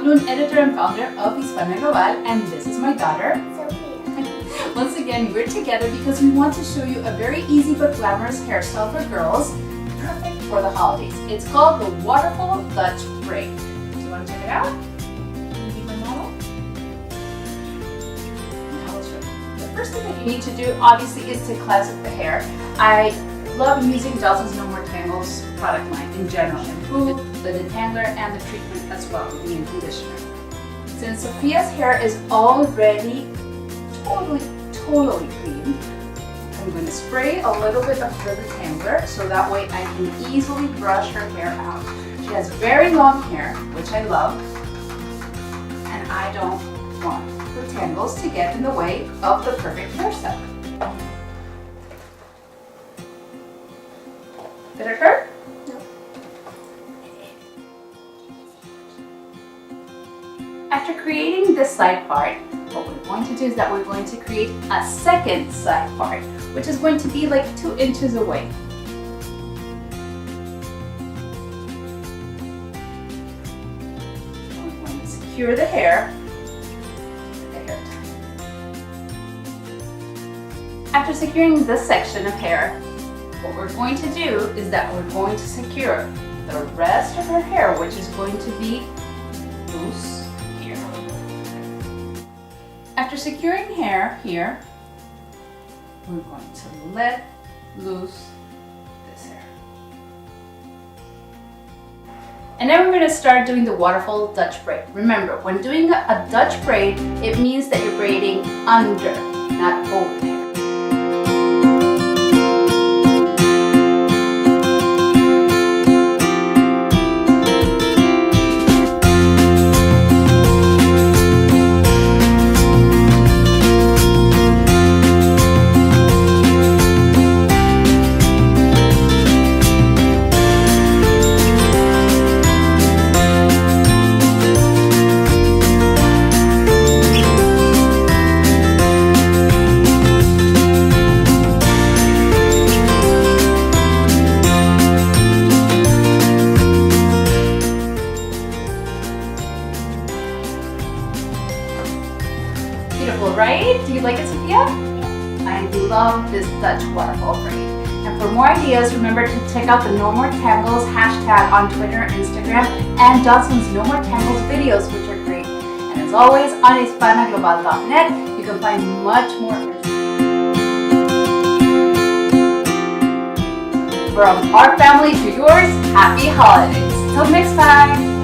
afternoon, editor and founder of Hispana Global, and this is my daughter, Sophia. Once again, we're together because we want to show you a very easy but glamorous hairstyle for girls, perfect for the holidays. It's called the Waterfall Dutch Braid. Do you want to check it out? Can you be my model? Now I'll show you. The first thing that you need to do, obviously, is to cleanse up the hair. I love using Johnson's No More Tangles product line in general, shampoo, the detangler, and the treatment as well, the conditioner. Since Sophia's hair is already totally clean, I'm going to spray a little bit of the detangler so that way I can easily brush her hair out. She has very long hair, which I love, and I don't want the tangles to get in the way of the perfect hairstyle. Did it hurt? No. After creating this side part, what we're going to do is that we're going to create a second side part, which is going to be like 2 inches away. We're going to secure the hair with the hair tie. After securing this section of hair, what we're going to do is that we're going to secure the rest of her hair, which is going to be loose here. After securing hair here, we're going to let loose this hair. And then we're going to start doing the Waterfall Dutch Braid. Remember, when doing a Dutch braid, it means that you're braiding under, not over the hair. Beautiful, right? Do you like it, Sophia? I love this Dutch waterfall braid. And for more ideas, remember to check out the No More Tangles hashtag on Twitter and Instagram, and Johnson's No More Tangles videos, which are great. And as always, on hispanaglobal.net, you can find much more. From our family to yours, happy holidays. Till next time.